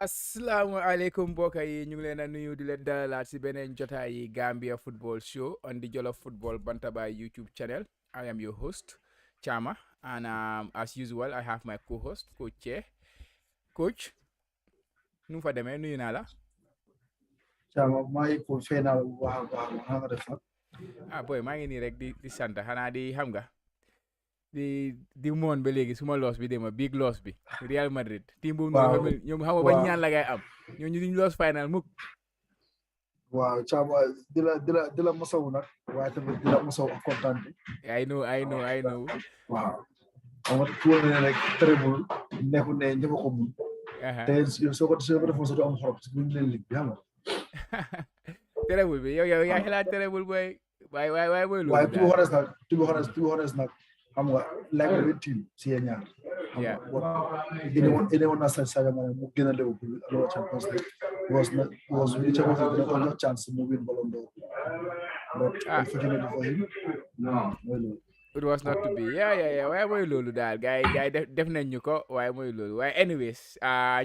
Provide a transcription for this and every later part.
asalaamaaleykum mbokk yi ñu ngi leen a nuyu di leen dalalaat si beneen jotaay yi Gambia Football Show on the Jollof Football Bantaba YouTube channel. I am your host, Chama, and as usual, I have my co-host, Coach Che. Coach, nu fa demee nuyu naa la. Chama maa ngi ko fay naa la bu baax a baax ma nga def nag. boy maa ngi nii rek di sant xanaa di xam nga di moon ba léegi suma loos bi dema big loos bi Real Madrid team boobu noonu ñoom xam nga ba ñaan la ngay am ñooñu duñ loos final mukk. waaw Chama di la masawu nag waaye tamit di la masawu ak kontaan bi. I know. waaw xam nga tuwoon ne rek terrible nekkul ne ñëpp a ko mun. te soo ko defoon sa du am xorom parce que buñ leen lig bi xam nga. terrible bi yow yaa xalaat terrible booy waaye booy loolu waaye to be honest nag xam nga like a red team si yéen ñaar. yeah anyone na Sadio Mané mu gën a Liverpool alors Champions League was really Champions League dina ko jox chance mu win Ballon d'Or but unfortunately for him it was not to be waaye mooy loolu daal gars yi def nañ ñu ko waaye mooy loolu waaye anyways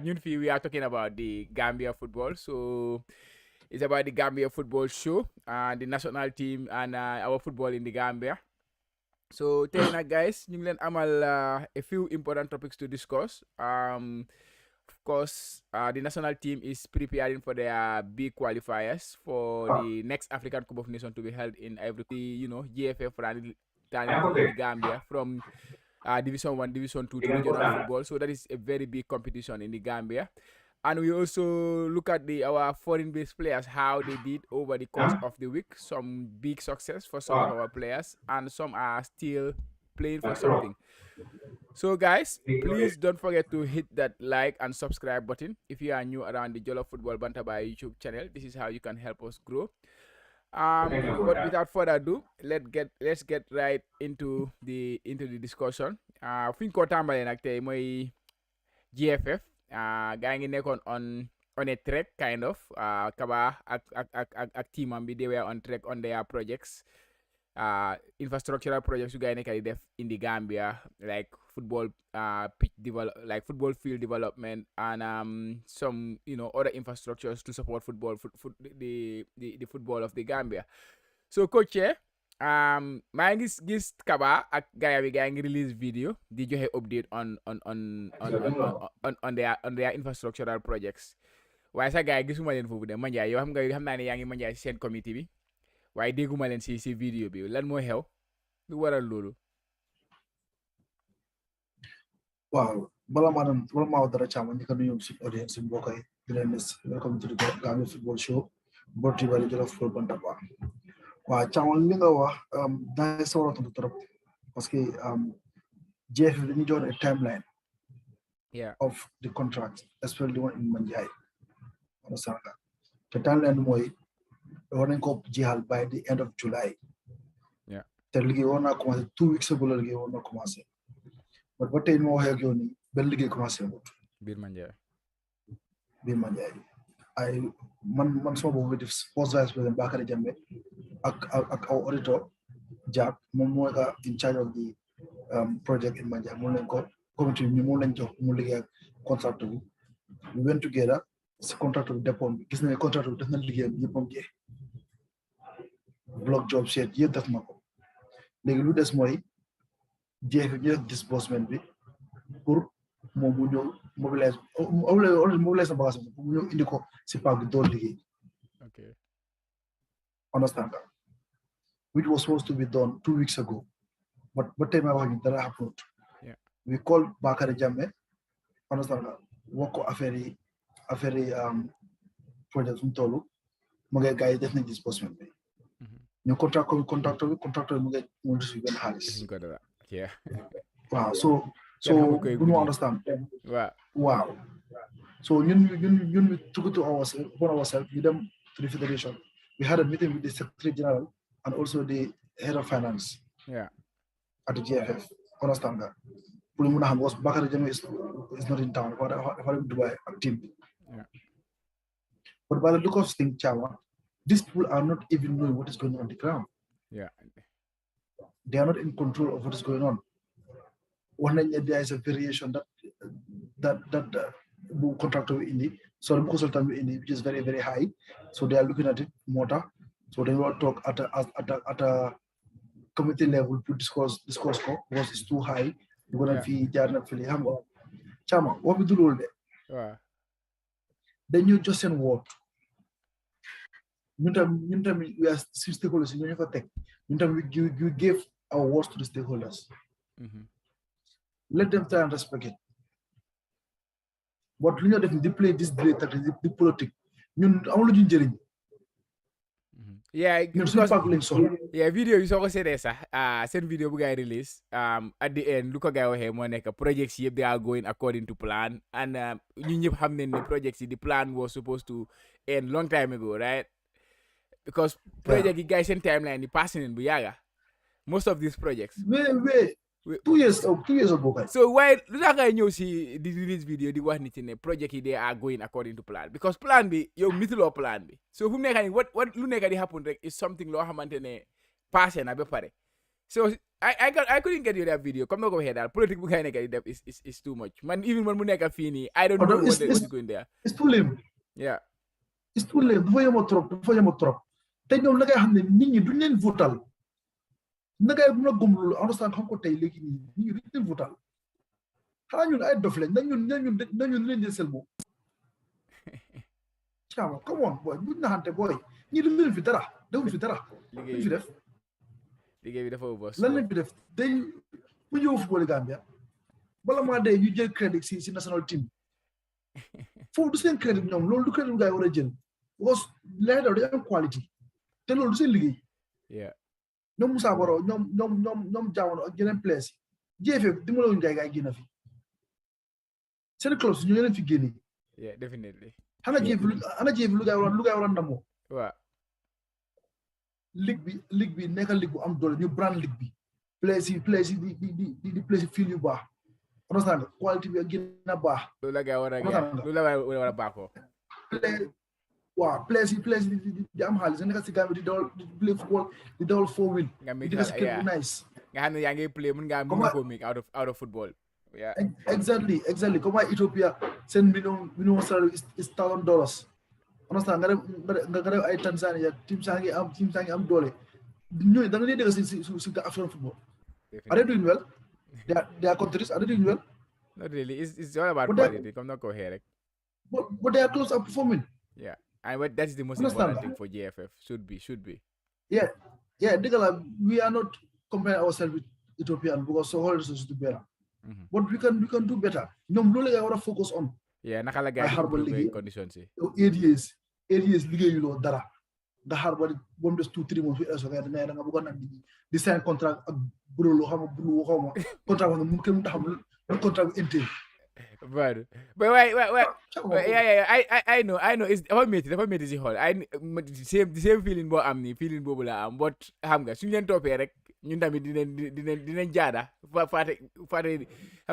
ñun fii we are talking about the Gambia football, so it's about the Gambia football show, the national team and our football in the Gambia. So tey nag guys ñu ngi leen amal a few important topics to discuss. Of course, the national team is preparing for their big qualifiers for the next African Cup of Nations to be held in Ivory Coast. GFF running the Gambia from Division 1, Division 2 to regional football. So that is a very big competition in the Gambia. And we also look at our foreign-based players, how they did over the course of the week. Some big success for some of our players, and some are still playing for something. So guys, please don't forget to hit that like and subscribe button if you are new around the Jollof Football Bantaba YouTube channel. This is how you can help us grow. But without further ado, let's get right into the discussion. Fi ñu ko tàmbalee nag tey mooy GFF. Gaa ngi nekkoon on a track kind of Kaba ak teamam bi they were on track on their projects, infrastructural projects yu gaa yi nekk di def in the Gambia, like football football field development and some other infrastructures to support football the football of the Gambia. So coach maa ngi gis Kaba ak gaya bi gaa ngi release video di joxe update on their infrastructural projects, waaye sax gars yi gisuma leen foofu de Manjai yow xam naa ne yaa ngi Manjai si seen committee bi waaye dégguma leen si video bi lan moo xew lu waral loolu. waaw bala maa dara Chama ñu ko nuyu si audience si mbokk yi di leen welcome to the Gambia Football Show brought to you by the Jollof Football Bantaba. waaw Chama li nga wax daa sawar a tontu trop parce que GFF dañu jox a timeline of the contract, especially the one in Manjai. The timeline mooy war nañ ko jeexal by the end of July. te liggéey war naa commencé 2 weeks ago la liggéey war naa commencé but ba tey moo waxee ak yow nii benn liggéey commencé wut biir Manjai ay man sama boobu di post vice président Bakary Jammeh ak our auditor Jack moom mooy in charge of the project in Manjai moom lañ ko committee ñu moom lañ jox mu liggéey ak contractor bi we went together si contractor bi dépôt bi gis nañ contractor bi def na liggéey bi yëpp moom jeex block job sheet yëpp def na ko léegi lu des mooy jeex ñu def disbursement bi pour moom mu ñëw mobiliser sa bagage pour mu ñëw indi ko si paak bi door liggéey. Understand that? Which was supposed to be done 2 weeks ago, but tey may wax ni dara happened. We called Bakary Jammeh, understand that? Wax ko affaire yi projet su mu toll mu ngi gars yi def nañ disbursement bi. ñu contracteur bi mu ngi si benn xaalis. waaw so do you understand? Wow. So ñun we took it to ourselves, we dem to the federation. We had a meeting with the Secretary General and also the head of finance at the GFF. Understand that? Was Bakary Jammeh is not in town. For Dubai team. But by the look of things, Chama, these people are not even knowing what is going on the ground. They are not in control of what is going on. One there is a variation that contractor indi so the consultant indi which is very very high, so they are looking at it motor, so they will talk at a committee level to discuss ko because it's too high. You gonna fi jaar na fi xam nga chama what we do loolu de then you just send word ñun tam we are stakeholders ñu fa teg ñun tam we give our words to the stakeholders. Let them try and respect it. But lu ñu def di play this delay tactic di politique ñun amul lu ñu jëriñ. Yeah, video yi soo ko seetee sax seen video bu gaay release at the end lu ko gaay waxee moo nekk projects yëpp they are going according to plan and ñu ñëpp xam nañ ne projects yi the plan was supposed to end long time ago, right? Because project yi gaay seen timeline yi passé nañ bu yàgga most of these projects. Wait. 2 years ago. So why lu tax ngay ñëw si di release video di wax nit ne project yi they are going according to plan, because plan bi yow mituloo plan bi, so fu mu nekk nii what lu nekk di happen rek is something loo xamante ne passé na ba pare. So I couldn't get you that video comme na ko waxee daal politique bu ngay nekk di def is too much. Man even man mu nekk fii nii I don't know what is going there. It's too lame. Yeah. It's too lame. dafa yema trop te ñoom la ngay xam ne nit ñi duñ leen votal nagay bu na gom loolu understand xam ko tey léegi nii ñu leen votal xanaa ñun ay dof lañ nañun leen jël sel bo chama come on boy buñ naxante boy ñi leen fi dara defuñ fi dara fi def liggéey bi dafa boss lan lañ fi def dañ bu ñëw football Gambia bala maa dee ñu jël crédit si national team foofu du seen crédit ñoom loolu du crédit gaay war a jël because lay daw day am quality te loolu du seen liggéey. ñoom Moussa Baro ñoom jaawono ak yeneen place yi GFF dimbalawuñu gaay génn fi seen club si ñu leen fi génne. Yeah, definitely. Ana GFF lu gaay war a ndamoo. Waaw. ligue bi nekk ligue bu am doole ñu brand ligue bi place yi di place fil yu baax understand quality bi gën a baax. Loolu la gaay war a baaxoo. Waaw place yi di am xaalis nekk si Gambia di play football di dawal 4-wheel. di def si kër bu nice. Nga xam ne yaa ngi play mën nga ko make out of football. Yeah. Exactly comme ay Ethiopia seen minimum salary is $1,000. understand nga def ay Tanzania team saa ngi am doole ñooñu da nga leen dégg si African football. Are they doing well? Their countries are they doing well? Not really. It's all about quality. Come not go here. But they are close up performing. Yeah, and that is the most important thing for GFF. Should be. Yeah. Digala, we are not comparing ourselves with Ethiopian because so hard is to better. But we can do better. Ñoom loolu la war a focus on. Yeah, naka la gars yi conditions yi. 8 years liggéeyuloo dara nga xaar ba mu des 2-3 mois fi eso nga da nga bëggoon nag di sign contrat ak bureau xaw ma contrat wax nga mun kenn taxam lu contrat bu intérim. But wait. Yeah. I know. It's dafa métti si xool. The same feeling boo am nii feeling boobu la am but xam nga suñu leen toppee rek ñun tamit dinañ jaada faate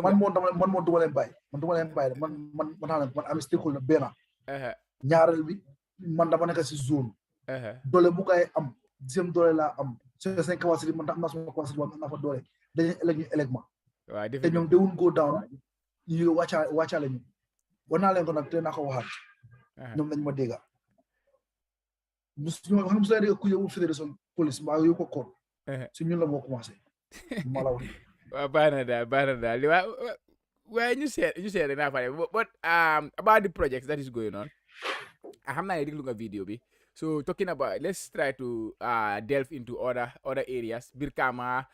man moo duma leen bàyyi man am stakeholder benn ñaareel bi man dama nekk si zone doole bu kay am deuxième doole laa am seen capacité man am naa sama capacité am naa fa doole dañuy élect ma te ñoom they won't go down ñu wàccaale ñu war naa leen ko nag te naa ko waxaat ñoom nañ ma dégga xam su dégg ku yóbbu fédération police mbaa yóbbu ko koot si ñun la moo commencé ma la wax waaw baax na daal waaye ñu seet naa fa but about the projects that is going on xam naa ne déglu nga video bi so talking about let's try to delve into other areas Brikama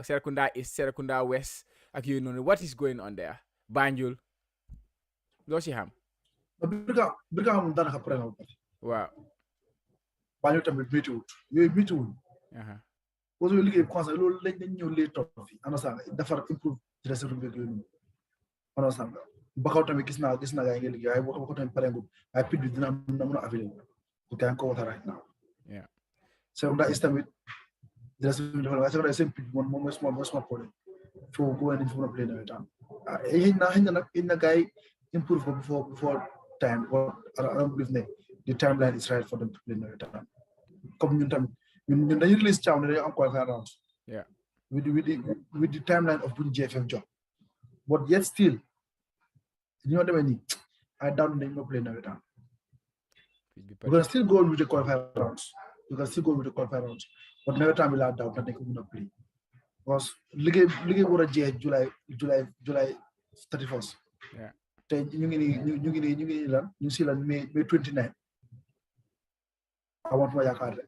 Serekunda East Serekunda West ak yooyu noonu what is going on there Banjul loo si xam Brikama moom daanaka pare na waaw Banjul tamit météo parce que liggéey bi commencé loolu lañ ñëw lee topp fi understand defar improve dressing room yooyu noonu understand Bakaw tamit gis naa gaa yi ngi liggéey waaye Bakaw tamit pare ngul waaye pit bi dina mën a available pour gaa ko wata right now Serekunda East tamit dressing room defar waaye Serekunda seen pit bi moom mooy suma problème foo go nañ fu mën a play nawet am xëy na nag gaa yi improve ko before time or I don't believe ne the timeline is right for them to play nawet am comme ñun tamit ñun dañuy release Thiaw ne dañu am qualifier rounds with the timeline of buñ GFF job but yet still You know what I mean? I doubt they will play now. We're gonna still go with the qualifier rounds. We can still go with the qualifier rounds, but never time we'll doubt that they could not play because Ligue would have July 31st. Yeah. Then New Zealand May 29. I want my card.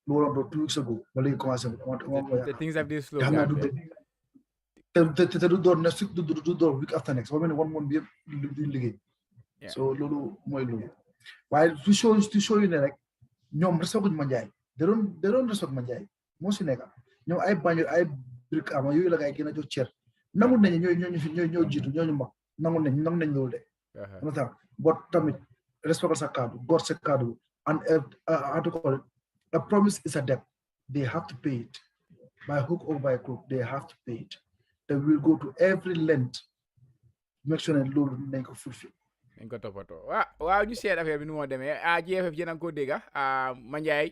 No, 2 weeks ago. The things have this slow Gambia. They do next week, do week after next. I mean, 1 month be Ligue. So Lulu, my Lulu. While to show you like ñom respect Manjay. They don't respect Manjay. Mo ci nekk ñom ay bañ ay brick am yoy la gay gëna jox cier. Nangul nañ ñoo jitu ñoo ñu mag. Nangul nañ lool de. But tamit respect sa cadre, God sa cadre and how to call it, a promise is a debt. They have to pay it. By hook or by crook, they have to pay it. They will go to every length. Make sure that loolu nañ ko fulfill. dañ ko toppatoo waaw ñu seet affaire bi nu moo demee GFF yéen a ngi ko dégg Manjai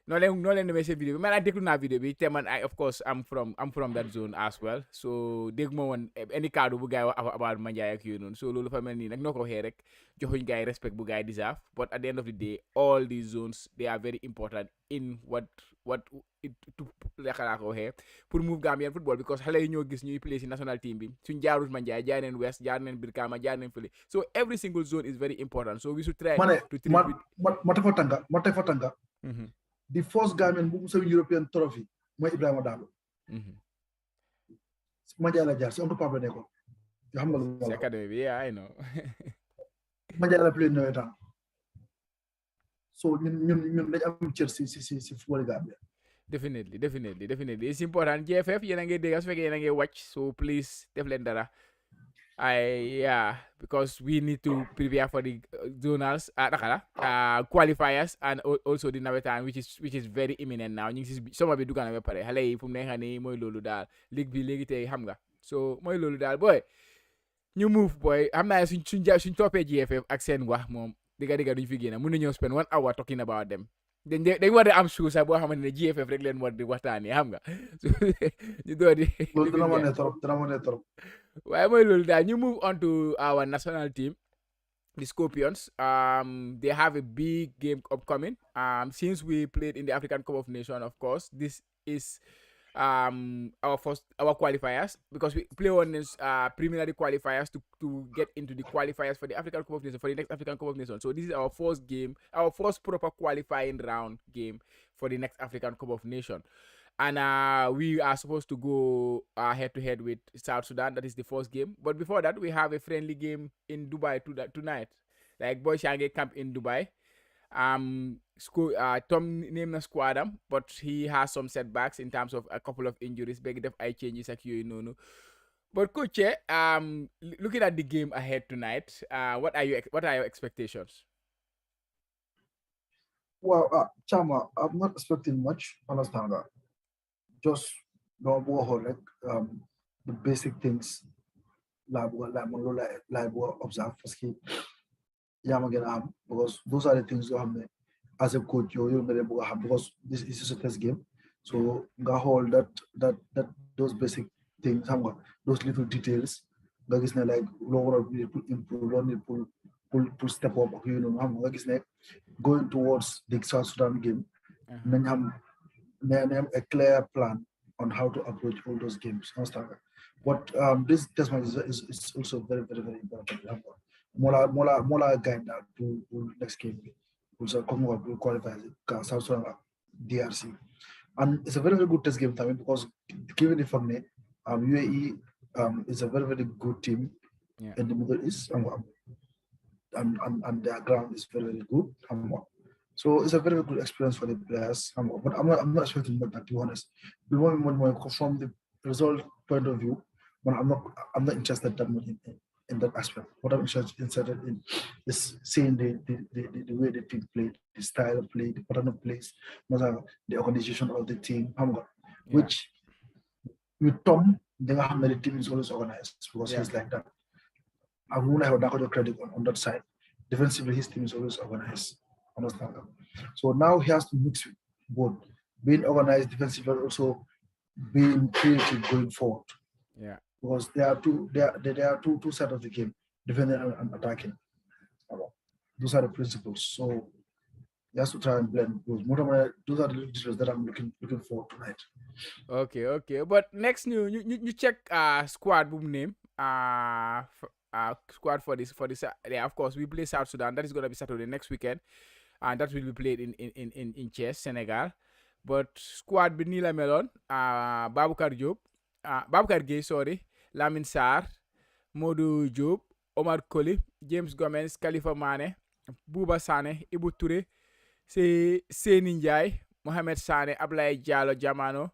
noo leen demee seen vidéo bi man déglu naa vidéo bi te man of course I'm from that zone as well so dégg ma woon any kaddu bu gaay wax about Manjai ak yooyu noonu so loolu fa mel nii nag noo ko waxee rek joxuñ gaay respect bu gaay deserve but at the end of the day all these zones they are very important in what ko waxee pour move Gambian football because xale yi ñoo gis ñuy play si national team bi suñ jaarul Manjai jaar neen West jaar neen Brikama jaar neen fële so every single zone is very important so we should try to treat Mata Fatanga the first Gambian bu mu European trophy mooy Ibrahima Darboe Manjai la jaar si on Pablo nekkoon yoo xam nga lu si academy bi yeah I know Manjai la play nawetaan so ñun dañ am cër si football Gambia definitely it's important GFF yéen a ngi dégg su fekkee yéen a ngi watch so please def leen dara because we need to prepare for the zonals qualifiers and also the nawetaan which is very imminent now ñu ngi si summer bi dugg na ba pare xale yi fu mu nekk nii mooy loolu daal ligue bi léegi tey xam nga so mooy loolu daal boy ñu move boy xam naa suñ toppee GFF ak seen wax moom digga duñ fi génn mën nañoo spend 1 hour talking about them dañ war a am show sax boo xamante ne GFF rek leen war di waxtaanee xam nga ñu door di loolu dina ma ne trop waaye mooy loolu daal ñu move on to our national team the Scorpions they have a big game upcoming since we played in the African Cup of Nations of course this is our qualifiers because we play on preliminary qualifiers to get into the qualifiers for the African Cup of Nations for the next African Cup of Nations. So this is our first proper qualifying round game for the next African Cup of Nations. And we are supposed to go head to head with South Sudan. That is the first game. But before that, we have a friendly game in Dubai tonight. Like Boy Shange camp in Dubai. Tom named a squad but he has some setbacks in terms of a couple of injuries big def eye changes ak yoy nonu but coach looking at the game ahead tonight what are your expectations? Well Chama, I'm not expecting much, understand that. Just don't go like the basic things like observe because those are the things you have as a coach you because this is a test game so hold that those basic things those little details like lower improve pull step up going towards the South Sudan game then a clear plan on how to approach all those games but this test match is also very very very important. Mola guide to next game. Also, Congo will qualify South Sudan DRC, and it's a very very good test game time because given the fact that UAE is a very very good team in the Middle East, and their ground is very very good. So it's a very good experience for the players. But I'm not expecting more, to be honest. From the result point of view, I'm not interested that much in that aspect. What I'm interested in is seeing the way the team played, the style of play, the pattern of plays, the organization of the team, which with Tom, the team is always organized because he's like that. I won't have a credit on that side. Defensively, his team is always organized. Understand that? So now he has to mix with both being organized defensively, but also being creative going forward. Yeah. Because there are two sides of the game. defending and attacking. Those are the principles. So he has to try and blend both. Those are the details that I'm looking for tonight. Okay. But next you check squad boom name squad for this yeah, of course we play South Sudan. That is gonna be Saturday next weekend, and that will be played in Thiès, Senegal. But squad bi nii la meloon Baboucarr Diop Baboucarr Gueye sorry, Lamine Sarr, Modou Diop, Omar Colley, James Gomez, Khalifa Mané, Bouba Sané, Ibou Touré, Seni Ndiaye, Mohamed Sané, Ablaye Diallo Jamano,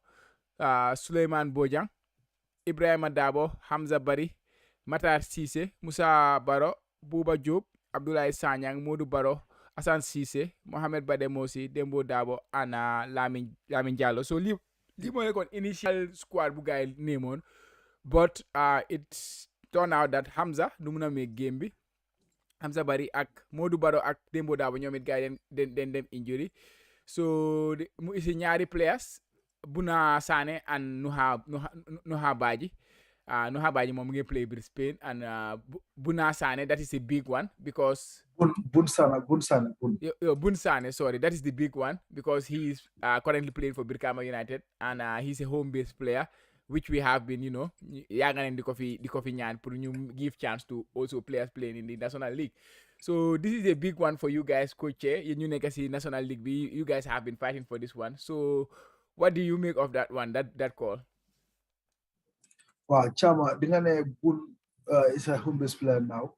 Souleymane Bojang, Ibrahima Dabo, Hamza Bari, Matar Cissé, Moussa Baro, Bouba Diop, Abdoulaye Sanyang, Modou Baro, Hassan Cissé, Mohamed Bademosi, Dembo Dabo, and Lamine Diallo. So li mo nekkoon initial squad bu gaay néemoon, but it turned out that Hamza du mun a make game bi. Hamza Bari ak Modou Baro ak Dembo Dabo ñoom it gaay den dem injury. So mu isi ñaari players, Buna Sane and Nuha Baji. Nuha Baji moom ngi play with Spain, and Buna Sane, that is a big one because Bun Sane, sorry, that is the big one because he is currently playing for Birkama United, and he's a home-based player, which we have been, yaga the coffee nyan pour ñu give chance to also players playing in the National League. So this is a big one for you guys, coach. You nekk si National League, you guys have been fighting for this one. So what do you make of that one, that call? Wow, Chama, Bun is a home-based player now,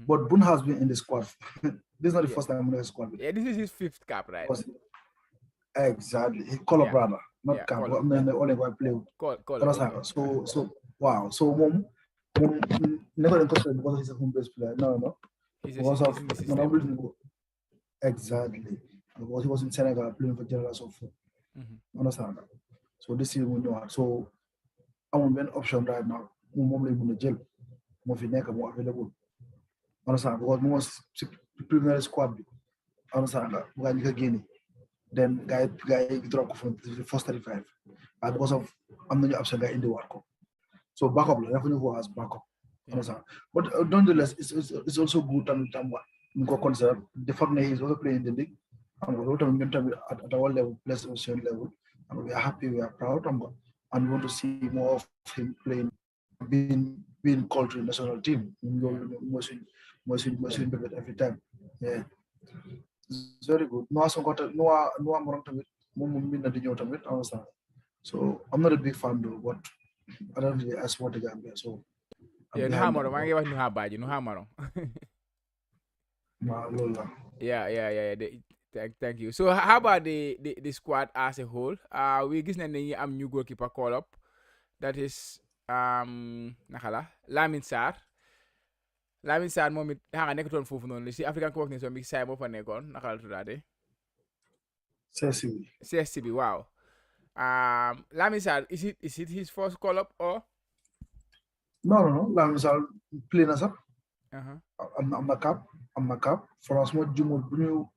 but Bun has been in the squad. This is not the first time I'm in the squad. Yeah, this is his 5th cap, right? Exactly. He call up brother, not cap. I mean, the only guy play. So wow. So never consider because he's a home-based player. No. Exactly. Because he was in Senegal playing for General Software. Understand? So this is we know. So I'm on an option right now. I'm in the jail. I'm available. Understand? Because most premier squad. Understand? Guinea. Then guy drop from the first 35. And because of I'm the option guy in the work. So backup, everyone who has backup. Understand? But nonetheless, it's also good and consider the fact that he's also playing in the league. I'm going to at our level, plus ocean level. And we are happy, we are proud, and we want to see more of him playing, being called to the national team. Every time. Yeah. It's very good. So I'm not a big fan though, but I don't really support the Gambia. So yeah. Thank you. So how about the squad as a whole? We gis nañ dañuy am new goalkeeper call up. That is Lamine Sarr. Lamine Sarr moom it nga nekkutoon foofu noonu si African Cup of Nations bi saay moo fa nekkoon naka la tuddaate CSC bi waaw. Lamine Sarr, is it his first call up or? No. Lamine Sarr play na sax. am na cap. France moo jumul bu ñu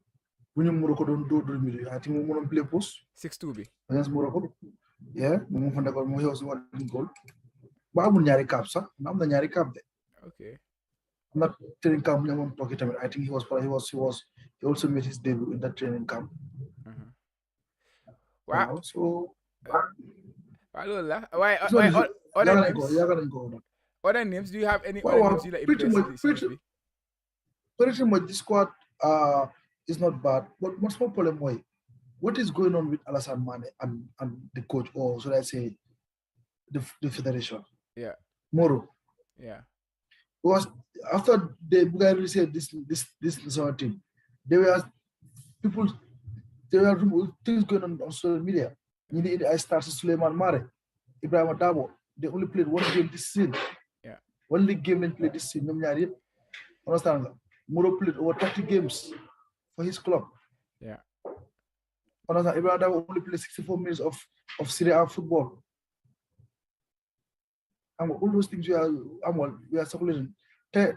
Morocco doon dóor milieu I think mu mënoon play post 6-2 bi against Morocco. Yeah, mu fa nekkoon mu yow si wàllu goal. Ba amul ñaari cap sax am na ñaari cap de. Okay. I'm not training camp. I think he also made his debut in that training camp. Wow. So why other names? Do you have any other names you like impressed? Pretty much this squad is not bad, but what's more problem what is going on with Alassane Mane and the coach, or should I say the federation? Yeah. Moro. Yeah. Because after they said this sort of thing, there were things going on social media. I started Suleiman Mare, Ibrahima Dabo. They only played one game this season. Yeah. Only game they played this season. Understand? Moro played over 30 games for his club. Yeah. Understand? Ibrahima Dabo only played 64 minutes of Serie A football. All those things we are circulating. Why all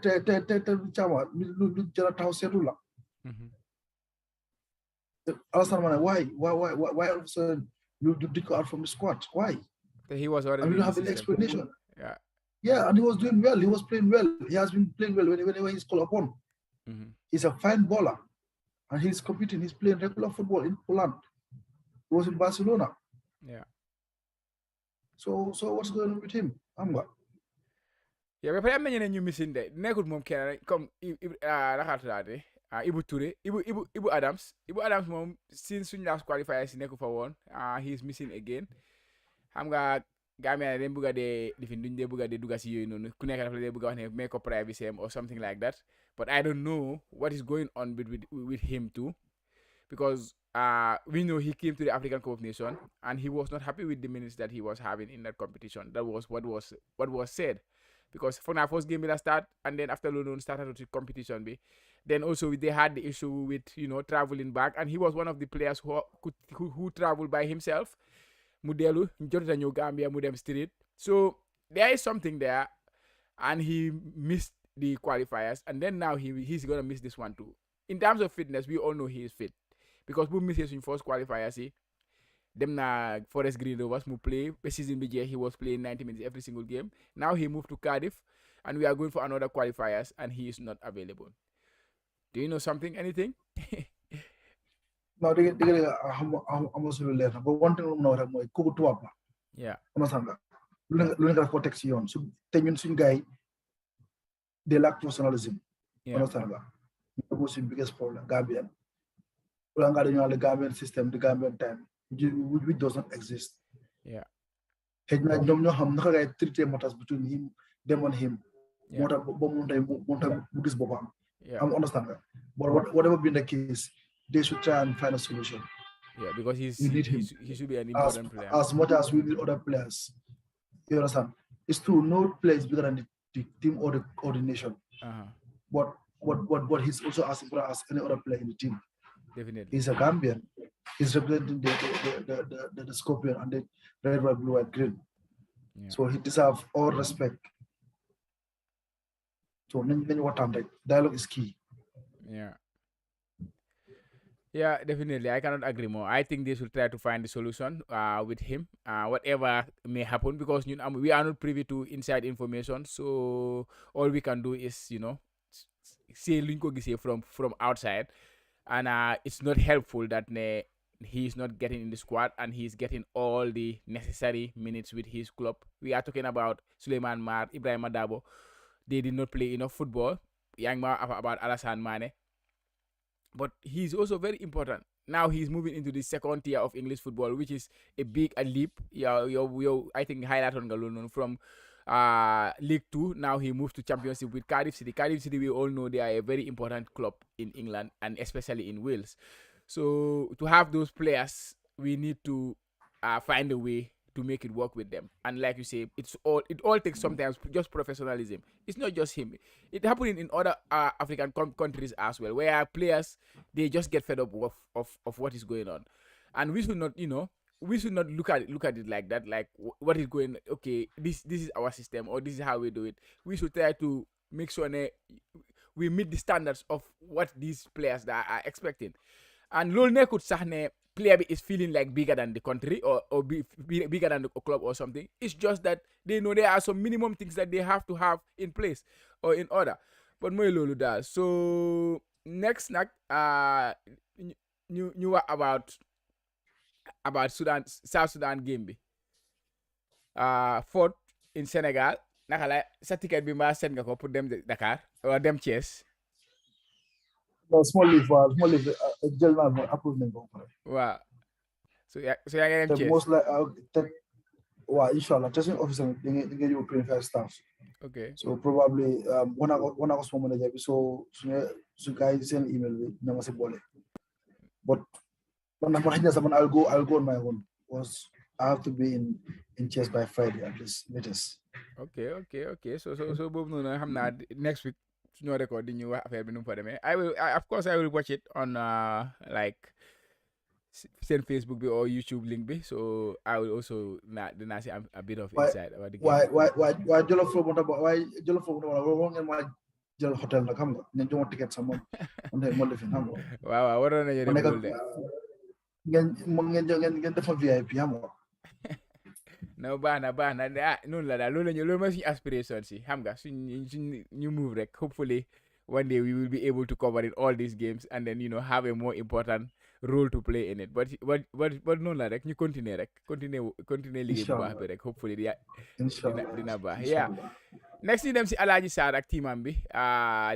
of a sudden you did go out from the squad? Why? He was already. I don't have any explanation. Yeah. Yeah, and he was doing well. He was playing well. He has been playing well whenever he's called upon. He's a fine bowler, and he's competing. He's playing regular football in Poland. He was in Barcelona. Yeah. So what's going on with him? Yeah, but am na ñeneen ñu missing de nekkul moom kenn rek comme nakaatulaate Ibu Touré Ibu Adams moom since suñu last qualifier si nekku fa woon he is missing again xam nga Gambia dañ bëgg a dee lifin duñ dee bëgg a dee dugga si yooyu noonu ku nekk dafa dee bëgg a wax ne make ko privacy or something like that but I don't know what is going on with him too because we know he came to the African Cup of Nations and he was not happy with the minutes that he was having in that competition. That was what was said. Because for our first game will start and then after London started the competition be then also they had the issue with traveling back and he was one of the players who traveled by himself Mudelu jotata ñëw Gambia mu dem street so there is something there and he missed the qualifiers and then now he's gonna miss this one too in terms of fitness we all know he is fit because bu missee suñ first qualifiers yi dem na Forest Green Rovers mu play ba season bi jeex he was playing 90 minutes every single game now he moved to Cardiff and we are going for another qualifiers and he is not available do you know anything no I'm also leer but one thing no rek mooy kooku tubaab la yeah understand nga lu nekk daf ko teg si yoon su te ñun suñu gars yi they lack professionalism understand nga that was the biggest problem Gambian wala nga dañu the Gambian system the Gambian time which does not exist. Yeah. Xëy na ñoom ñoo xam naka ngay traité matters between them and him. moo tax ba mu tax mu gis boppam. I'm understand that. But whatever being the case, they should try and find a solution. Yeah, because he should be an important player. As much as we need other players. You understand? It's true, no player is bigger than the team or the nation. But he's also as important as any other player in the team. Definitely. He's a Gambian. He's representing the Scorpion and the red, white, blue, white, green. Yeah. So he deserves all respect. So what time dialogue is key. Yeah. Yeah, definitely. I cannot agree more. I think they should try to find the solution with him, whatever may happen, because we are not privy to inside information. So all we can do is, say Linko Gise from outside. And it's not helpful that he is not getting in the squad and he's getting all the necessary minutes with his club. We are talking about Suleiman Mar, Ibrahim Darboe. They did not play enough football. Young man about Alassane Mane. But he's also very important. Now he's moving into the second tier of English football, which is a big leap. I think highlight on Galun from League 2. Now he moved to Championship with Cardiff City. Cardiff City, we all know they are a very important club in England and especially in Wales. So to have those players, we need to find a way to make it work with them. And like you say, it all takes sometimes just professionalism. It's not just him. It happening in other African countries as well, where players, they just get fed up of what is going on. And we should not, we should not look at it like that, like what is going, okay, this is our system or this is how we do it. We should try to make sure we meet the standards of what these players that are expecting. And lol nekut sax ne player is feeling like bigger than the country or bigger than the club or something. It's just that they know there are some minimum things that they have to have in place or in order. But moy lolu dal. So next ñu wax about South Sudan game bi. Fourth in Senegal. Naka la sa ticket bi ma set nga ko pour dem Dakar or dem Thiès. No, small leave jël naa ma approve nañ ko pare. Waaw. So yaa ngi dem Thiès. Most like waaw inshallah testing officer da ngeen ñëw préfère staff. Okay. So probably wana ko sama manager bi so su guys send email bi na ma si boole. But I'll go on my own because I have to be in Thiès by Friday at least latest. Okay. So boobu noonu xam naa next week suñu record di ñu wax affaire bi nu mu fa demee of course I will watch it on like seen Facebook bi or YouTube link bi so I will also dinaa si a bit of insight about the game. Why Jollof moo tax war ngeen ma jël hotel nag xam nga ngeen jox ma ticket sax moom moo defee xam nga. waaw waroon nañu dem de. ngeen def VIP xam nga. no baax na noonu la daal loolu mooy suñu aspiration si xam nga suñ ñu move rek hopefully one day we will be able to cover in all these games and then have a more important role to play in it but noonu la rek ñu continuer liggéey bu baax bi rek hopefully dina baax yeah next ñu dem si Alhaji Sarr ak teamam bi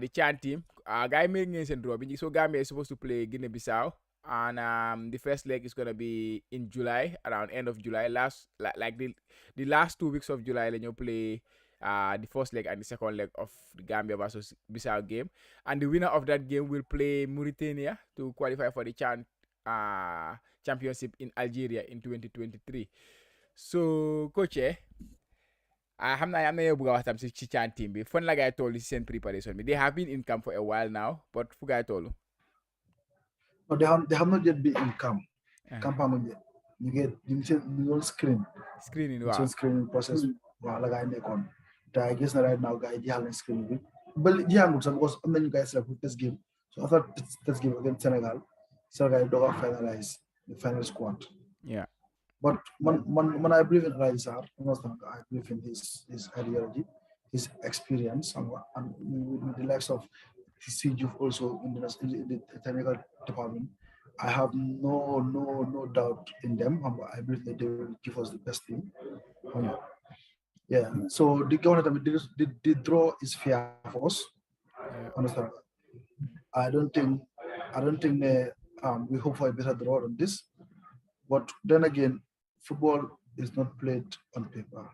the Chan team gars yi may ngeen seen draw bi so Gambia is supposed to play Guinea Bissau and the first leg is gonna be in July, around end of July. The last 2 weeks of July, then you play the first leg and the second leg of the Gambia versus Bissau game, and the winner of that game will play Mauritania to qualify for the championship in Algeria in 2023. So, coach, I'm not able to say Chan team. But fun like I told you, send preparation. They have been in camp for a while now, but fuga I told you. No, they have not yet been in camp. Camp yet. You screening. Wow. Screening process. Like I make on. I guess right now, guys, they haven't screened it. But yeah, because then you guys like this game. So after this game against Senegal don't finalize the final squad. Yeah. But when I believe in Raizar, I believe in his ideology, his experience, and with the likes of CGF also in the technical department. I have no doubt in them. I believe that they will give us the best team. Yeah. So the draw is fair for us. Understand? I don't think we hope for a better draw than this. But then again, football is not played on paper.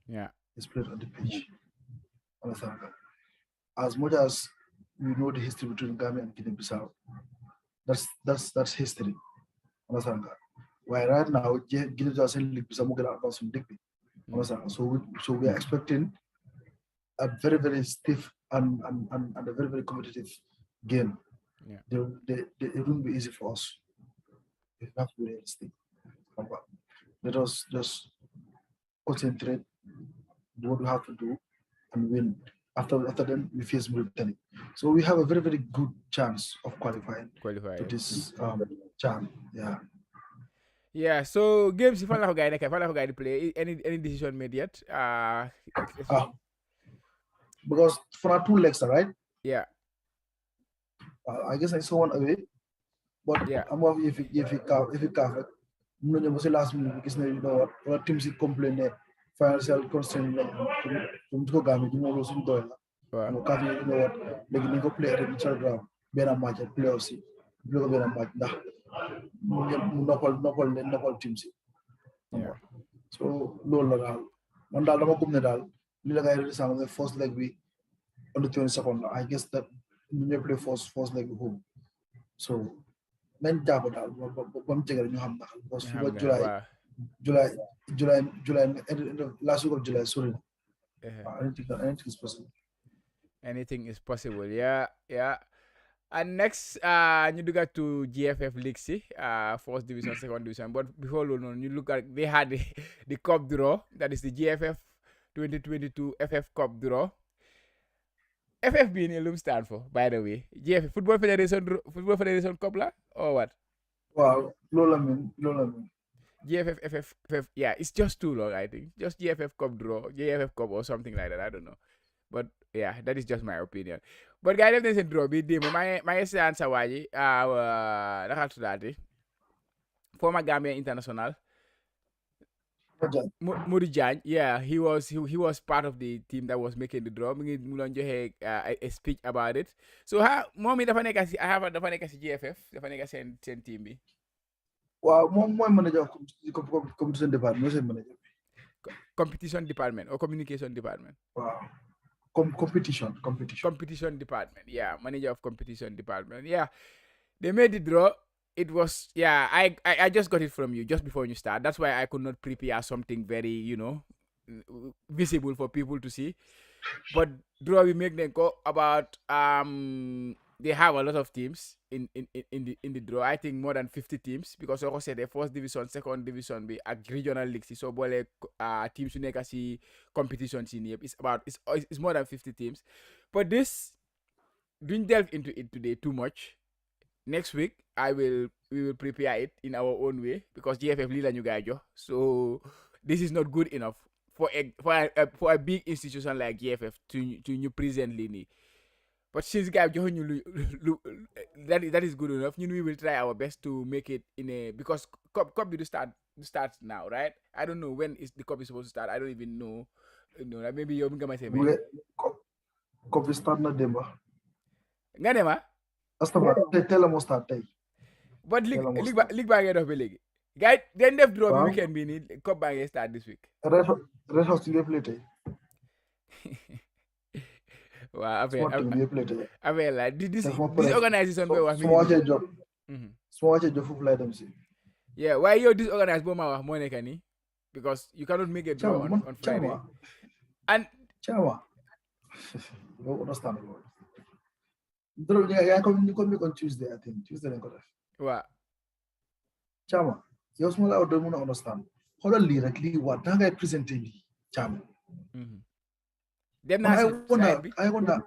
Yeah. It's played on the pitch. Understand? As much as we know the history between Gambia and Guinea-Bissau, that's history. Understand? Why right now Guinea-Bissau and Guinea-Bissau will get advanced from Digby. Understand? So we are expecting a very, very stiff and a very, very competitive game. Yeah. It won't be easy for us. We have to be realistic. Let us just concentrate, do what we have to do, and win. After then, we face Mauritania. So we have a very, very good chance of qualifying to this chance. Yeah. Yeah. So games, if I guy play, any decision made yet? Because for our 2 legs, right? Yeah. I guess I saw one away, but yeah. I'm of if it can't. No, last minute because you know what teams complain financial constraint from to Gambia, you know, losing dollar. You know what? Like you go play at the neutral ground, be a match at playoffs, blow be a match. No teams. So no longer. One dollar come medal. Little guy some of the first leg we on the 22nd. I guess that we play first leg home. So. Men jabo dal bam tegal ñu xam nakal because July last week of July sorry anything is possible. Anything is possible. Yeah. And next you look at to GFF League C, first division, second division. But before you look at they had the cup draw, that is the GFF 2022 FF Cup draw. FFB ni lum stand for, by the way. GFF Football Federation Cup la or what? Wow, Lola mean. GFF FF yeah, it's just too long, I think. Just GFF Cup draw, GFF Cup or something like that. I don't know. But yeah, that is just my opinion. But guys, if there's a draw, be my answer waji former Gambian international. Murijan, yeah, he was part of the team that was making the draw. A speech about it. So how mommy I have dafa nek ci GFF, dafa nek sen team bi. Wow, moy manager competition department, competition department or communication department. Wow. Competition department. Yeah, manager of competition department. Yeah. They made the draw. It was I just got it from you just before you start. That's why I could not prepare something very, visible for people to see. But draw we make them go about they have a lot of teams in the draw. I think more than 50 teams because like I said the first division, second division be a regional leagues. So bole teams who see competitions in here. It's more than 50 teams. But this don't delve into it today too much. Next week we will prepare it in our own way because GFF Lila new guy. So this is not good enough for a big institution like GFF to ñu presently nii. But since guys that is good enough, we will try our best to make it in a, because cup will start now, right? I don't know when is the cup is supposed to start. I don't even know. Like maybe you're gonna say me. Cup will start na demba. Nga dema? Astama tell mo start tay. But league ba ngeen dox ba léegi. Guys, then def draw bi weekend bi nii cup ba ngeen start this week. Red House you play tay. Wow, affaire la this organisation boy wax so wacce job fofu lay dem ci. Yeah, why you disorganized bo ma wax mo nekk ni, because you cannot make a draw on Friday. And Chama. You understand it. Draw ya come on Tuesday, I think. Tuesday lañ ko def. Wa. Chama. Yow suma la do mëna understand. Xolal li rek li wa da ngay présenter li. Chama. Dem naa seen bi I wonder.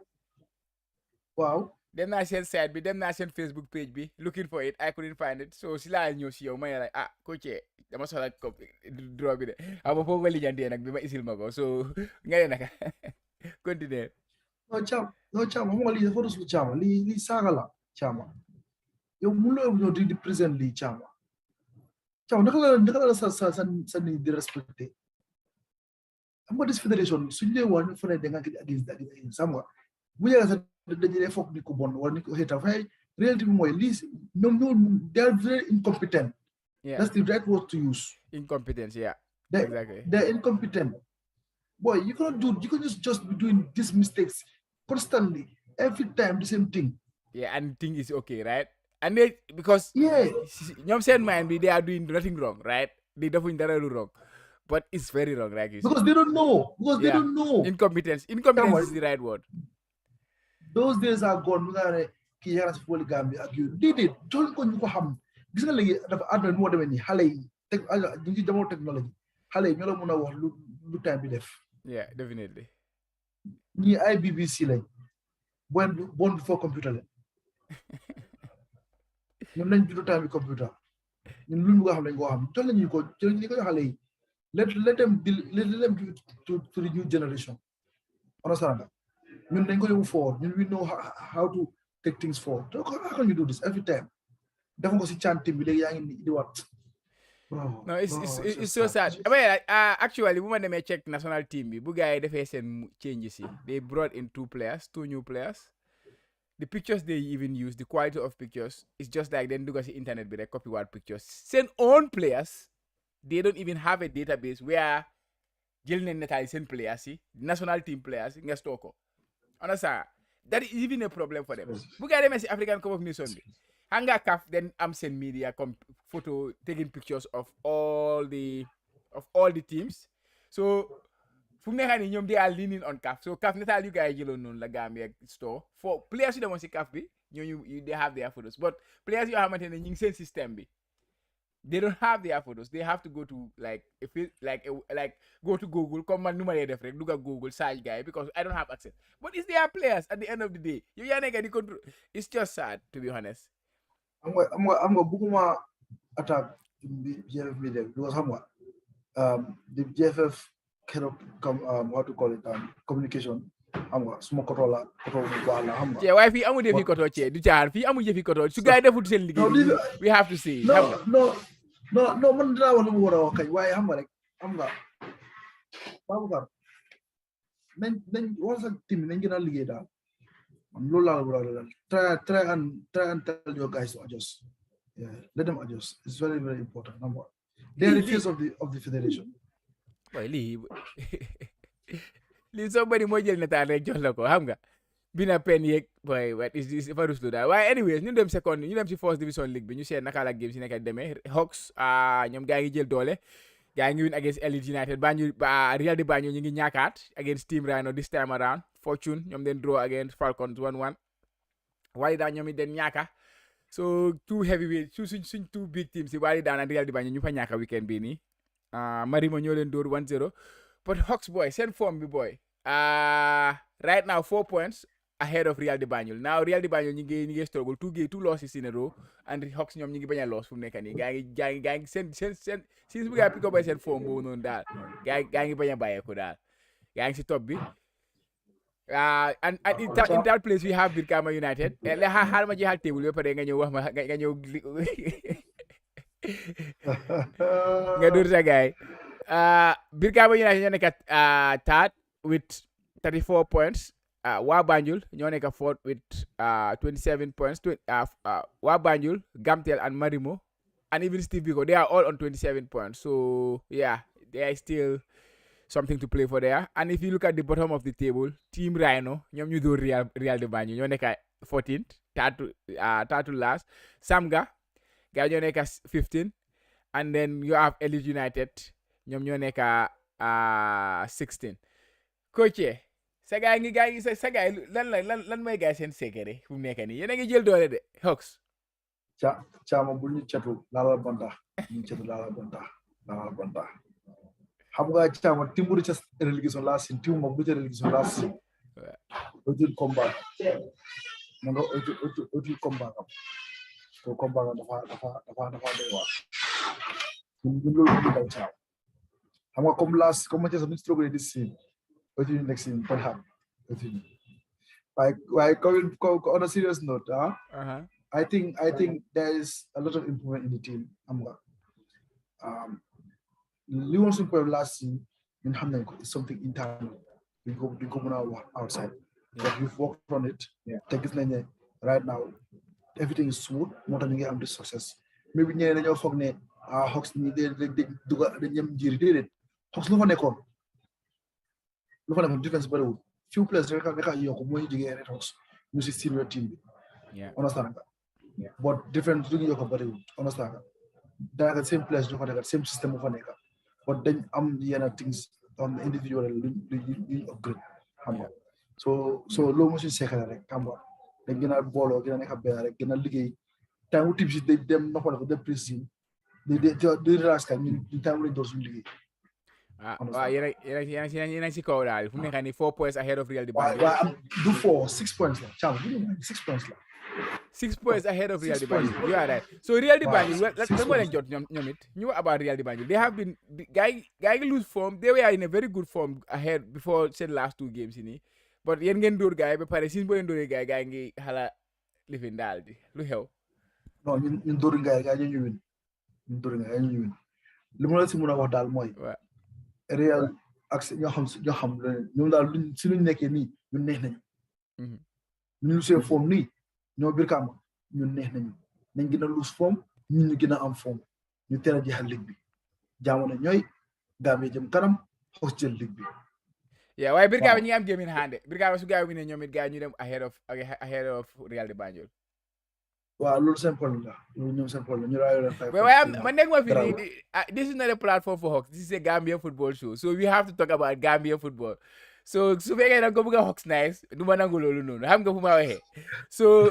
Wow. Dem naa seen site bi, dem naa seen Facebook page bi, looking for it, I couldn't find it. So si laa ñëw si yow ma like coach dama soxla draw bi de. Ama foofu nga lijjantee nag bi ma isil ma ko. So nga ne naka continue. No Chama, mo li dafa rusul Chama, li saga la Chama. Yow mu lo ñëw di present li Chama. Chama naka la sa ni di respecter. Am nga this federation suñu lay wax ñu fa ne da nga against sama bu yàlla sax dañuy foog ni ko bon wala ni ko xeeta fay réalité bi mooy lii ñoom they are very incompetent. Yeah, that's the right word to use. Incompetence, yeah. Exactly. They're incompetent. Boy, you cannot just be doing these mistakes constantly every time the same thing. Yeah, and thing is okay, right? And they, because ñoom seen mind bi they are doing nothing wrong, right? They defuñ dara lu wrong. But it's very wrong, like you said. Because they don't know. They don't know. Incompetence is the right word. Those days are gone. Ki yara ci football Gambia ak yu did jol ko ñu ko xam. Gis nga léegi dafa àdduna moo demee ni xale yi ñu ngi demoo technology xale yi ñoo la mën a wax lu time bi def. Yeah, definitely. ñi ay BBC lañ born before computer lañ. ñoom lañ juddu time bi computer. ñun luñ bëgg a xam lañ ko xam jol lañu ko xale yi. Let them give to the new generation. Understand? When they go forward, we know how to take things forward. How can you do this every time? Don't go see chanting. No, it's so sad. Well, actually, women may check national team. Bugai they face some changes. They brought in two new players. The pictures they even use, the quality of pictures, it's just like then do go see internet, but they copy what pictures. Send own players. They don't even have a database where jël nañ nataal seen players yi national team players nga store ko. Understand? That is even a problem for them. Bu gaa demee si African Cup of Nations bi xam nga CAF then am seen media comme photo taking pictures of all the teams. So fu mu nekk nii ñoom they are leaning on CAF. So CAF nataal yu gaa yi jëloon noonu la Gambia store for players yu demoon si CAF bi ñooñu they have their photos, but players yoo xamante ne ñu ngi seen système bi. They don't have their photos. They have to go to go to Google. Come on, look at Google search guy because I don't have access. But it's their players at the end of the day. It's just sad, to be honest. I'm going to attack the GFF media because the GFF cannot what to call it communication. Yeah, why fi amu defi koto che du jaar fi amu jefi koto su gaay defut sen liggéey we have to see no man dina wax lu mu wara wax kay waaye xam nga rek xam nga Baboucar nañ war sa team nañ gën a liggéey daal man loolu laa wara try and tell your guys to adjust. Yeah, let them adjust. It's very, very important. Number one, they are the face of the federation. Boy, lii somebody moo jël nataal rek jox la ko xam nga bina pen yeeg boy what is this fa ruslu daal waaye anyways ñu dem si first division league bi ñu seet naka la game si nekk demee Hawks ñoom gaa ngi jël doole gaa ngi win against Elite United Real de Banjul ñu ngi ñaakaat against Team Rhino this time around Fortune ñoom den draw against Falcons 1-1 waaye daal ñoom it den ñaaka so two heavyweight suñ two big teams si waaye daal Real de Banjul ñu fa ñaaka weekend bii nii Marimo ñoo leen dóor 1-0 but Hawks boy seen form bi boy right now 4 points ahead of Real de Banjul. Now Real de Banjul ñu ngi struggle two losses in a row and Hawks ñoom ñu ngi bañ a loss fu mu nekk nii gaa ngi seen since bu gaa pick up by seen form boobu noonu daal gaa ngi bañ a bàyyeeku daal gaa ngi si top bi. And in that place we have Brikama United. Xaaral ma jeexal table ba pare nga ñëw wax ma nga ñëw nga dóor sa gaay. Brikama United ñoo nekk third with 34 points. Waa Banjul ñoo nekk fourth with 27 points. Waa Banjul, Gamtel and Marimo and even Steve Biko, they are all on 27 points. So yeah, they are still something to play for there. And if you look at the bottom of the table, Team Rhino, ñoom ñu dóor Real de Banjul ñoo nekk 14th, third to last. Samga gaa ñoo nekk 15, and then you have Elite United ñoom ñoo nekk 16. Coach sa gaay lan mooy gaay seen secret fu mu nekk nii yéen a ngi jël doole de Hawks. Caama bu ñu catu laalal banta xam nga caama timburu ca relégation last season timu ma bu ca relégation last season otul combat nanga otul combat am to combat dafa doy waar ñun loolu ñu daw caam xam nga comme ma ca sa struggle this season otul next season perhaps otul waaye on a serious note I think there is a lot of improvement in the team xam nga li woon suñu problème last season ñun xam nañ ko it's something internal duñ ko mën a wax outside but we've worked on it te gis nañ ne right now everything is smooth moo tax ñu ngi am di success maybe ñeneen dañoo foog ne Hawks ñi dañ ñem njëri déedéet Hawks lu fa nekkoon defense bëriwul few players rek yokku mooy ñu jógee Red Hawks ñu si senior team bi understand nga but different lu ñu yokku bëriwul understand nga daanaka same players ñu fa nekk same system mu fa nekk but dañ am yenn things individual luñ upgrade xam nga so loolu mosuñ seekale rek xam nga dañ gën a booloo gën a nekk benn rek gën a liggéey time wu tib si day dem noppal ko dem précis di relax ka ñun time lañ door suñu liggéey waaw yéen a si kaw daal fu mu nekk nii 4 points ahead of Real de Banjul. waaw am du 6 points la cam 6 points la 6 points ahead of Real de Banjul. You are right. So Real de Banjul, let's jot ñoom it. You know about Real de Banjul. They have been guy lose form. They were in a very good form ahead before said last 2 games ini. But yéen ngeen dóor gaay ba pare sin bo leen dóoree gaay ngi xala lifin daal di lu xew. Non ñun dóor gaay ñu win. Ñun dóor gaay ñu win. Li ma la si mën a wax daal mooy Real ak ñoo xam ñoom daal si luñ nekkee nii ñun neex nañu. ñu seen form nii ñoo Brikama ñun neex nañ gën a lose form ñun ñu gën a am form ñu teel a jeexal ligue bi jamono ñooy Gambia jëm kanam Hawks jël ligue bi. Yeah, waaye Brikama ñi am game in hand. Brikama su gaay wi ne ñoom it gaay ñu dem ahead of Real de Banjul. Waaw loolu seen problème la loolu ñoom seen problème ñu raayoo leen waaye man nekk ma fi nii this is not a platform for Hawks, this is a Gambian football show, so we have to talk about Gambian football. So su fekkee da nga ko bëgg a Hawks nice du ma nangu loolu noonu xam nga fu ma waxee so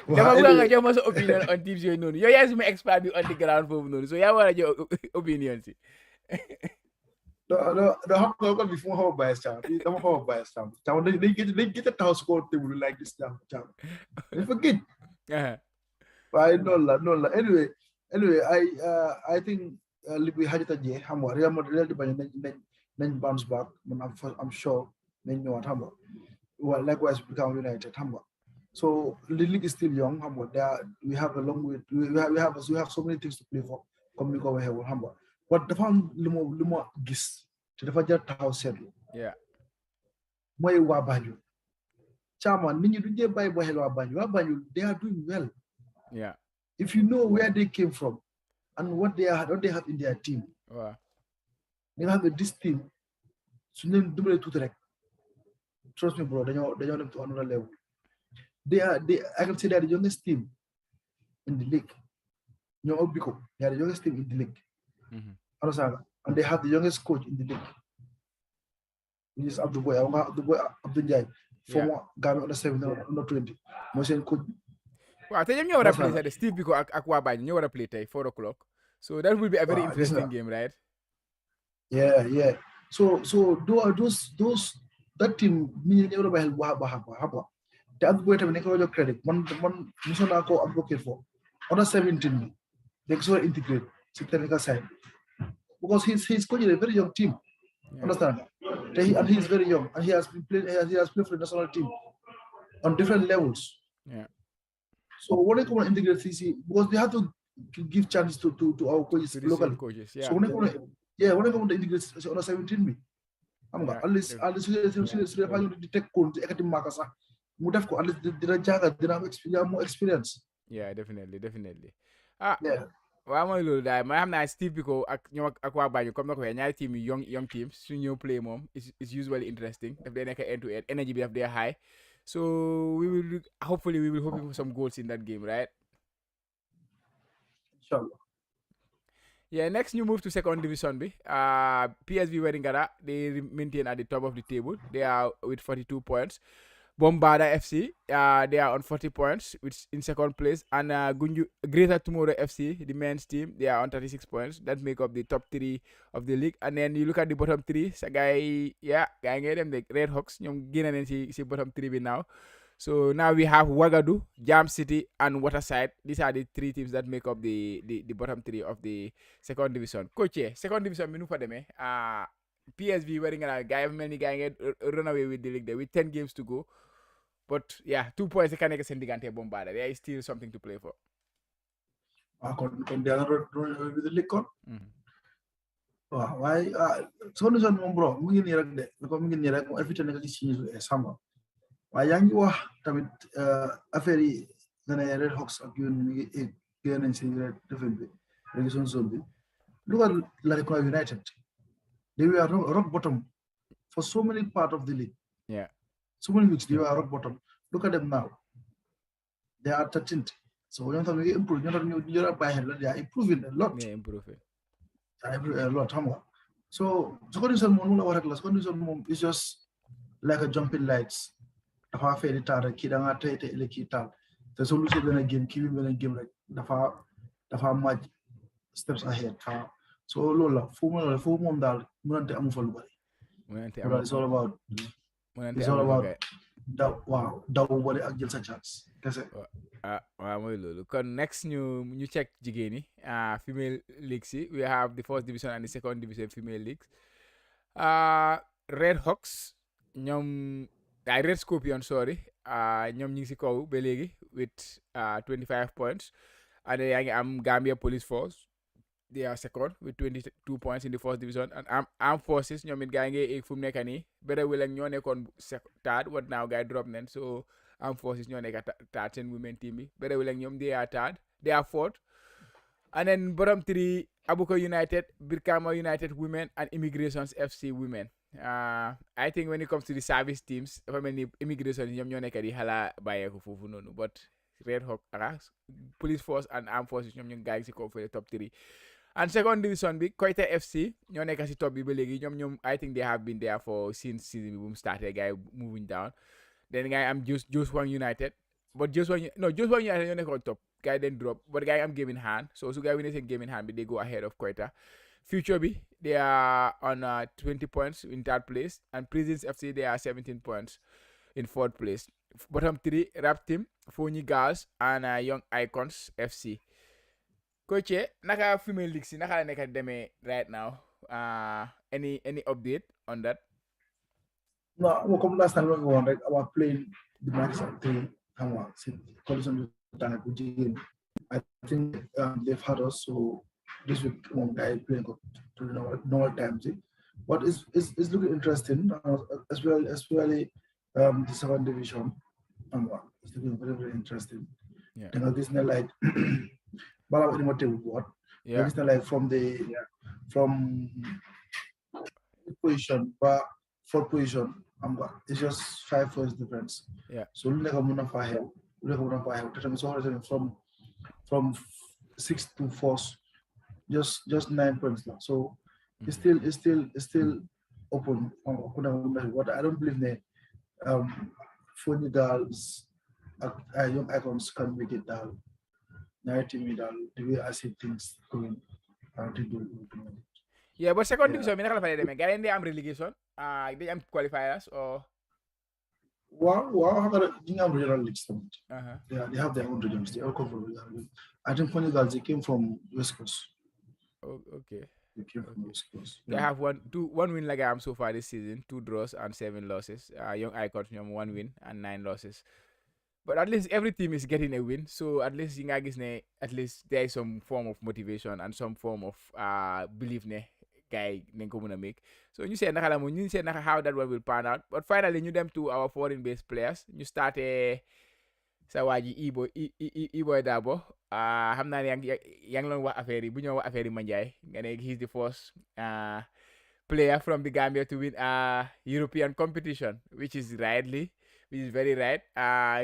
dama bëgg nga jox ma sa opinion on teams yooyu noonu yow yaa suma expert bi on the ground foofu noonu so yaa war a jox opinion si no xam nga ko bi fu ma xaw a bias dama xaw a bias dañ gëj a taxaw su ko table like this dañ fa gëj waaye noonu la anyway I think li bi xajata jee xam nga Real de Banjul nañ bounce back man I'm sure nañ ñëwaat xam nga well likewise Brikama United xam nga so the league is still young xam nga we have a long way we have so many things to play for comme ni ko waxee woon xam nga but dafa am li ma gis te dafa jar taxaw seetlu mooy waa Banjul Chairman nit ñi duñ dee bàyyi ba xel waa Banjul they are doing well if you know where they came from and what they have in their team they have this team su ñu leen dugalee tuuti rek trust me bro dañoo dem to another level I can say they are the youngest team in the league ñoo ëpp Biko they are the youngest team in the league and they have the youngest coach in the league which is Abdou Ndiaye former Gambia under 17 under 20 mooy seen coach waaw te ñoom ñoo war a play sax Steve Biko ak waa Banjul ñoo war a play tey 4 o'clock so that will be a very interesting game right yeah so those that team ni ñu war a bàyyi xel bu baax te advocate tamit ne ko jox credit man musoon naa ko advocate for under 17 bi they so integrate si technical side because he's coaching a very young team. Understand? And he's very young and he has played for the national team on different levels. Yeah. So when they come and integrate CC, because they have to give chances to our coaches locally. Coaches, yeah. So when they come to integrate under 17 bi at least su dee di teg koon ci ekati maaka sax mu def ko at least dina jànga dina am more experience. Yeah, definitely. Waaw mooy loolu daal ma xam naa Steve Biko ak ñoom ak waa Banjul comme na ko waxee ñaari team yi young teams su ñëw play moom is usually interesting daf dee nekk end to end energy bi daf dee high so hopefully we will hoping for some goals in that game, right? Inshallah. Yeah, next you move to second division B. PSV Weringara, they maintain at the top of the table. They are with 42 points. Bombada FC, they are on 40 points, which in second place. And Greater Tomorrow FC, the men's team, they are on 36 points. That make up the top 3 of the league. And then you look at the bottom 3. So guy them the Red Hawks. Ñom génn nañ ci bottom 3 now. So now we have Ouagadougou, Jam City, and Waterside. These are the 3 teams that make up the bottom 3 of the second division. Coach, second division, minu for them. PSV wearing a guy, many guy run away with the league there with 10 games to go. But yeah, 2 points they can make a Bombada. There is still something to play for. Con the other with the league on. Why? So no son bro. Mungkin ni rak de. Because mungkin ni rak mo every time nag change sama. Why yang you tamit affaire yi dana Red Hawks ak yun mi ngi gën ci defal bi relegation zone bi. Look at Laricon United. They were rock bottom for so many part of the league. Yeah. So many weeks they were rock bottom. Look at them now. They are 13th. So when you improve, you're by hand, they are improving a lot. Yeah, improving. A lot. So condition is just like a jumping lights. Dafa fair tar ki da nga tay le ki tal. The solution bena game ki bena game rek dafa match steps ahead. So lola fu mom dal mënante amu fa lu bari. It's all about daw wala ak jël sa chance kese. Waaw mooy loolu kon next ñu check jigéen ñi female leagues yi we have the first division and the second division female leagues. Red Hawks ñoom Red Scorpion sorry ñoom ñu ngi si kaw ba léegi with 25 points and yaa ngi am Gambia Police Force. They are second with 22 points in the first division. And Armed Forces, ñoom it gaa ngi fu mu nekk nii Better Will ak ñoo nekkoon third what now guy drop nen so Armed Forces ñoo nekk third seen women team bi Better Will ak ñoom they are third they are fourth and then bottom 3 Abuko United, Birkama United women and Immigrations FC women. I think when it comes to the service teams dafa mel ni Immigration ñoom ñoo nekk di xala bàyyeeku foofu noonu but Red Hawk Police Force and Armed Forces ñoom ñu gaa ngi si kaw for the top 3. And second division bi Koite FC ñoo nekk si top bi ba léegi ñoom I think they have been there for since season bi bu mu started guy moving down then guy am Joshua United but Joshua United ñoo nekk on top guy then drop but guy am game in hand so su guy winee seen game in hand bi they go ahead of Koita. Future bi they are on 20 points in third place and Prisons FC they are 17 points in fourth place. Bottom 3 Rap Team, Fonyi Girls and Young Icons FC. Coach, naka female leagues naka la nekk demee right now any update on that? No, comme last time we won like about playing the match at 3 collision I think they've had us so this week guy playing to normal times. What is looking interesting especially the second division it's looking very, very interesting. Yeah. And this like yeah. Like from position but fourth position it's just 5 points difference. Yeah. So like from 6 to 4 just 9 points now. So it's still open. What I don't believe that funny girls young icons can make it down. The way I see things going, yeah, but second division, I naka la fay demee. Gars yi am relegation. They am qualifiers or Wow, how about you have regional leagues? Yeah, they have their own regions. They all come from regional league. I think Senegal, they came from West Coast. Oh, okay. They came from West Coast. They have one win like I am so far this season, 2 draws and 7 losses. Young Icons, 1 win and 9 losses. But at least every team is getting a win, so at least at least there is some form of motivation and some form of belief ne guy ko muna make. So you say how that one will pan out. But finally you them to our foreign based players. You start sa waji Iboy Darboe xam naa ne yaa ngi doon wax affaire yi bu ñoo wax affaire yi Manjai nga ne he's the first player from the Gambia to win a European competition, which is very right.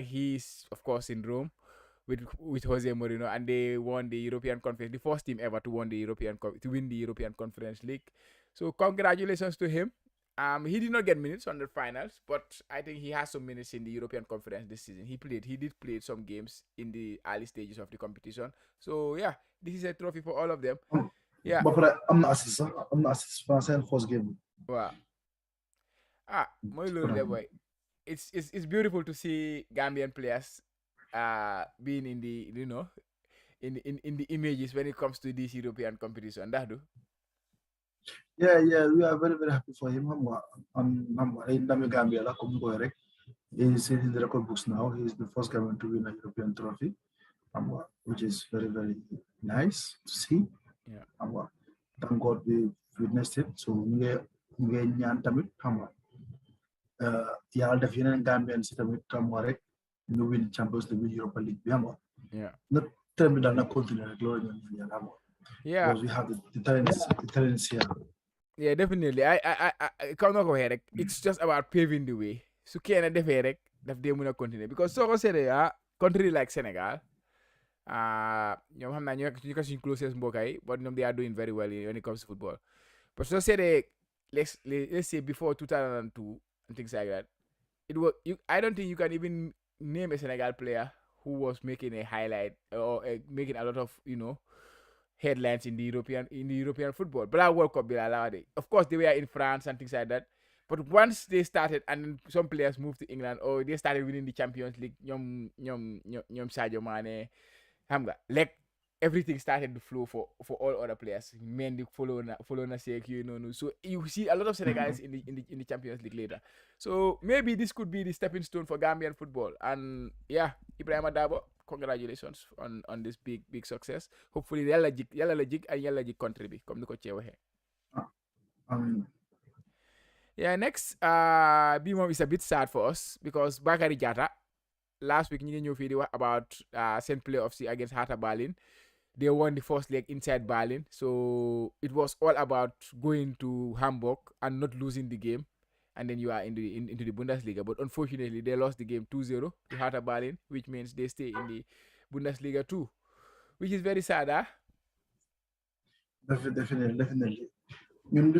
He's of course in Rome with Jose Mourinho, and they won the European Conference, the first team ever to win the European Conference League. So congratulations to him. He did not get minutes on the finals, but I think he has some minutes in the European Conference this season. He did play some games in the early stages of the competition. So yeah, this is a trophy for all of them. Yeah. But I'm not assist. I'm not assist for the first game. Wow. Boy. It's beautiful to see Gambian players being in the in the images when it comes to this European competition. Yeah, we are very, very happy for him. In Gambia, he's in the record books now. He's the first Gambian to win a European trophy, which is very, very nice to see. Yeah. Thank God we witnessed it. So we yàlla def yeneen Gambian si tamit rek ñu win Champions League, Europa League bi yeah. na term bi daal na continuer rek loolu ñu yàlla yeah, because we have the talents here. Yeah, definitely. I come not go here. It's just about paving the way. So can defee rek daf dee mën a continuer because soo ko seetee country like Senegal ñoom xam naa ñu ko suñ closest mbokk but ñoom they are doing very well when it comes to football. But soo seetee let's say before 2002 and things like that, I don't think you can even name a Senegal player who was making a highlight or making a lot of headlines in the European football. But that World Cup, of course, they were in France and things like that. But once they started, and some players moved to England, or they started winning the Champions League, Sadio Mane, like everything started to flow for all other players. Men follow na sake, So you see a lot of Senegalese in the Champions League later. So maybe this could be the stepping stone for Gambian football. And yeah, Ibrahima Darboe, congratulations on this big success. Hopefully yalla la jig and yalla jig country bi comme niko ci waxe. Yeah, next B-Mom is a bit sad for us because Bakary Jatta last week ñu ngi ñëw fii di wax about seen playoffs against Hertha Berlin. They won the first leg inside Berlin, so it was all about going to Hamburg and not losing the game, and then you are into the Bundesliga. But unfortunately, they lost the game 2-0 to Hertha Berlin, which means they stay in the Bundesliga too, which is very sad, Definitely.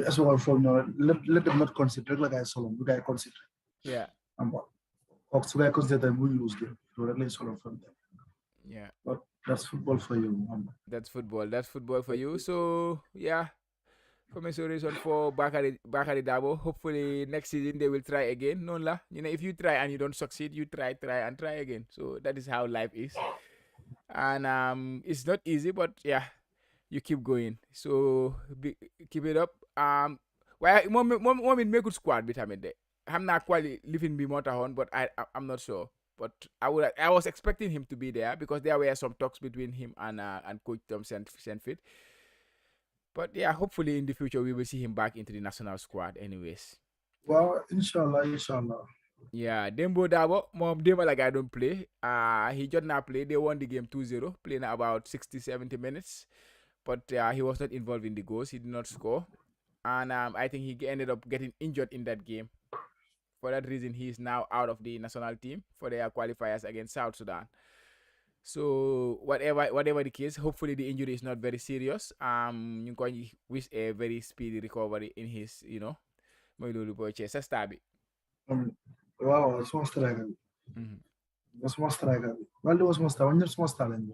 As well from let them not consider like I saw them. I consider. Yeah. So I consider them will lose game. From them. Yeah. But that's football for you. That's football for you. So yeah. Congratulations for Bakary Darboe. Hopefully next season they will try again. No la. If you try and you don't succeed, you try and try again. So that is how life is. And it's not easy, but yeah, you keep going. So keep it up. Well, mom make good squad vitamin day. I'm not quite living be motorhorn, but I'm not sure. But I was expecting him to be there because there were some talks between him and Coach Tom Senfit. But yeah, hopefully in the future we will see him back into the national squad anyways. Well, inshallah. Yeah, Dembo Darboe, mom Dembo like I don't play. He just now play. They won the game 2-0, playing about 60-70 minutes. But he was not involved in the goals. He did not score. And I think he ended up getting injured in that game. For that reason, he is now out of the national team for their qualifiers against South Sudan. So whatever the case, hopefully the injury is not very serious. You can wish a very speedy recovery in his, Wow, small striker. Small striker. Well, was small striker. Small talent.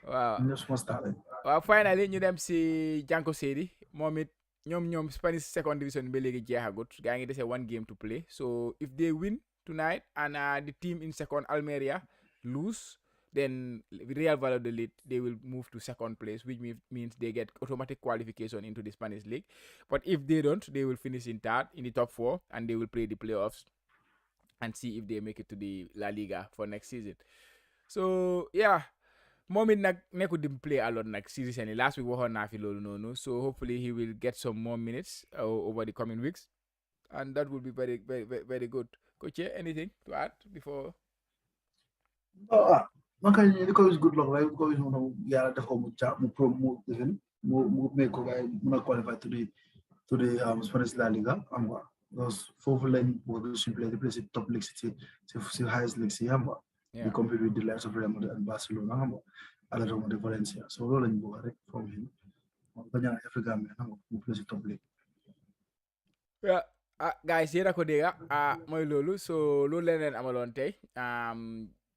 Wow. Small talent. Well, finally, ñu dem si Janko Sedi moom it ñoom Spanish second division ba léegi jeexagut gaa ngi dese one game to play. So if they win tonight, and the team in second, Almeria, lose, then Real Valladolid, they will move to second place, which means they get automatic qualification into the Spanish league. But if they don't, they will finish in third in the top 4, and they will play the playoffs and see if they make it to the La Liga for next season. So yeah, moom it nag nekkul di play a lot nag series and last week waxoon naa fi loolu noonu, so hopefully he will get some more minutes over the coming weeks, and that would be very, very, very, very good. Coach, anything to add before? Man kay ko is good luck, right? Ko is yàlla def ko mu make ko gay mu qualify to the Spanish La Liga am nga because foofu lañ bëgg simply the place top league ci highest league ci am nga we compete with the likes of Real Madrid and Barcelona xam nga Atletico de Valencia, so loolu lañ bëgg rek from him ba ñaan Africa mi xam nga mu place top league. Yeah, guys, yéen a ko dégga mooy loolu, so loolu leen amaloon tey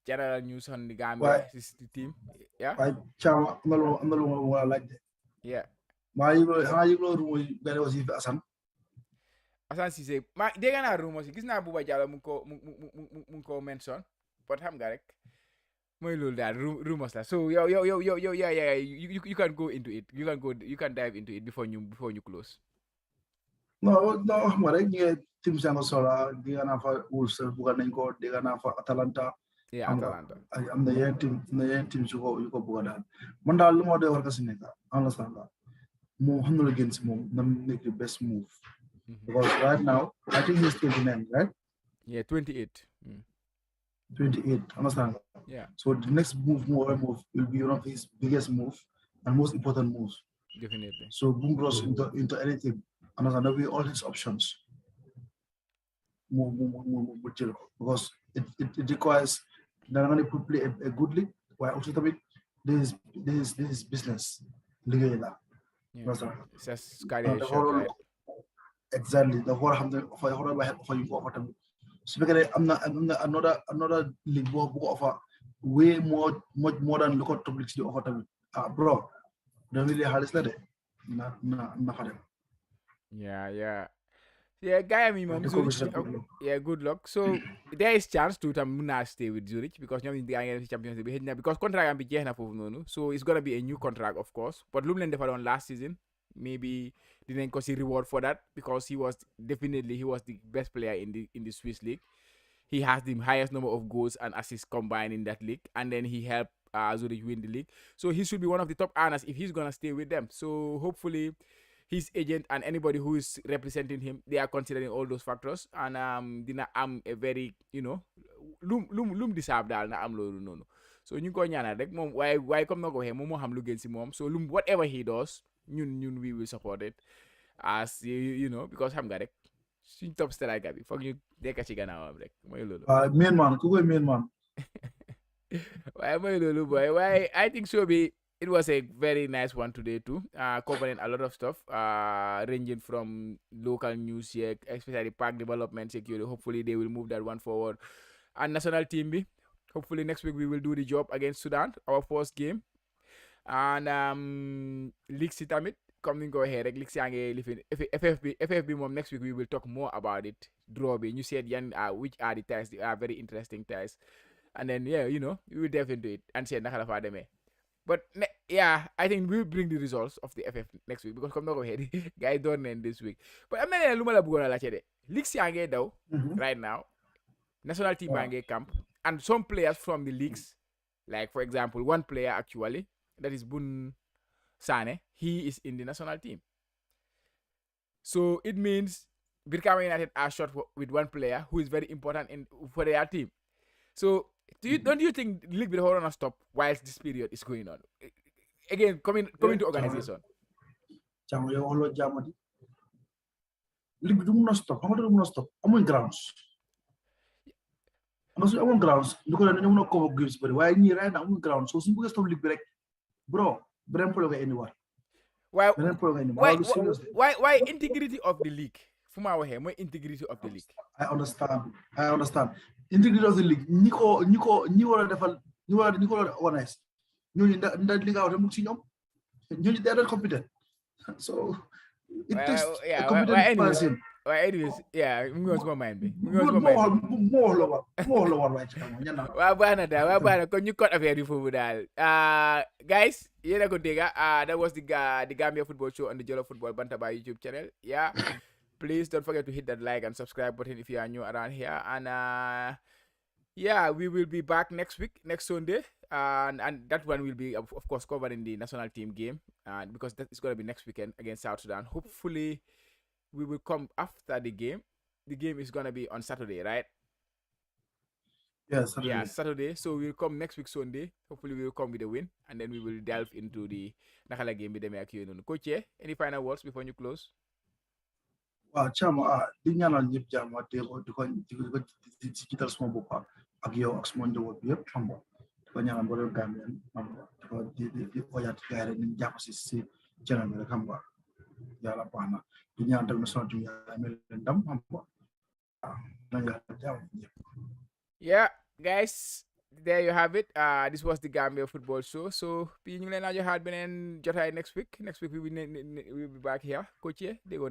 general news on the Gambia team. Yeah. Waaye Chama am na lu ma war a laaj de. Yeah. maa yëgloo rumeur yi benn aussi fi Assane Cissé dégg naa rumeur si gis naa Buba Jallow mu ko mention, but xam nga rek mooy loolu daal rumors la, so yow you can go into it, you can dive into it before you close. non xam nga rek ñu team Sango Sola dégg naa fa Wolves bugga nañ ko, dégg naa fa Atalanta. Yeah, Atalanta. am na yeneen team yu ko bugga daal man daal lu ma doy war ka si nekk understand la moom xam na la gën si moom na make the best move because right now I think he's 29, right? Yeah, 28. 28, understand? Yeah. So the next move will be one of his biggest moves and most important moves. Definitely. So boom grows into anything. Understand? There will be all his options. Because it requires not only to play a good league, while also this is business. Yeah. It's just right? Exactly. The whole for you for them. So I'm not another league offer way much more than local top leagues offer them. Bro, don't really hard is that Yeah, guy, good luck. So there is chance to stay with Zurich because they are Champions League because contract and be so it's gonna be a new contract, of course. But Lumlen deferred on last season. Maybe didn't consider reward for that because he was the best player in the Swiss league. He has the highest number of goals and assists combined in that league, and then he helped Zurich win the league. So he should be one of the top earners if he's gonna stay with them. So hopefully his agent and anybody who is representing him, they are considering all those factors, and dina am a very lum deserve dal na am lolu nonu. So ñu ko ñaanal rek mom why comme nako waxe mom mo xam lu gën ci mom, so whatever he does ñun we will support it as you know because xam nga rek suñ top striker bi foog ñu dekk ci gannaawam rek moy lolu. Main man ku koy main man. Why moy lolu boy? Why I think so be it was a very nice one today too, covering a lot of stuff, ranging from local news here, especially park development, security. Hopefully they will move that one forward. And national team B, hopefully next week we will do the job against Sudan, our first game. And League Sitamit, coming go ahead, League Siange, FFB mom next week we will talk more about it. Darboe, you said which are the ties, they are very interesting ties. And then we will delve into it and see nakalafa deme. But I think we'll bring the results of the FF next week because come go ahead, guys don't end this week. But I'm not lumala bugona la chede. League Siange though, right now, national team bange camp, and some players from the leagues, like for example, one player actually, that is Bun Sane, he is in the national team. So it means Birkama United are short with one player who is very important for their team. So don't you think the league will hold on a stop whilst this period is going on? Again, coming to organization. League do not stop. How do not stop? I'm on grounds. I'm on grounds. Look at the cover games, but why are you right now on grounds? So simple stop league break. Bro, Brem Polo anywhere. Why integrity of the league? Integrity of the league. I understand. Integrity of the league. Nico honest. That league out of Muxino. They are not competent. So It takes a competent person. Well, anyways, yeah, mu ngi sama mind bi. More la war waaye camo ñana. Waa baax na daal, waa baax na kon ñu code affaire yi foofu daal. Guys, yéen a ko dégg, that was the Gambia Football Show on the Jollof Football Bantaba YouTube channel. Yeah, please don't forget to hit that like and subscribe button if you are new around here. And yeah, we will be back next week, next Sunday. And that one will be, of course, covering the national team game. Because that is going to be next weekend against South Sudan. Hopefully, we will come after the game. The game is going to be on Saturday, right? Yeah, Saturday. Yeah, Saturday. So we'll come next week, Sunday. Hopefully, we will come with a win. And then we will delve into the Nakala game with the Coach, any final words before you close? Waaw Cham di ñaanal ñëpp jàmm te di ko di jiital suma bopp ak yow ak suma njaboot bi yëpp xam nga di ko ñaanal mboolem Gambian xam nga di ko di oyaat gaay rek ñu jàpp si channel bi rek xam nga yàlla baax na di ñaan tam national team yàlla mel leen ndam xam nga na yàlla jàmm ñëpp. Yeah, guys, there you have it. This was the Gambia Football Show. So, you know, you had been in Jotai next week. Next week we will be back here. Coach, they go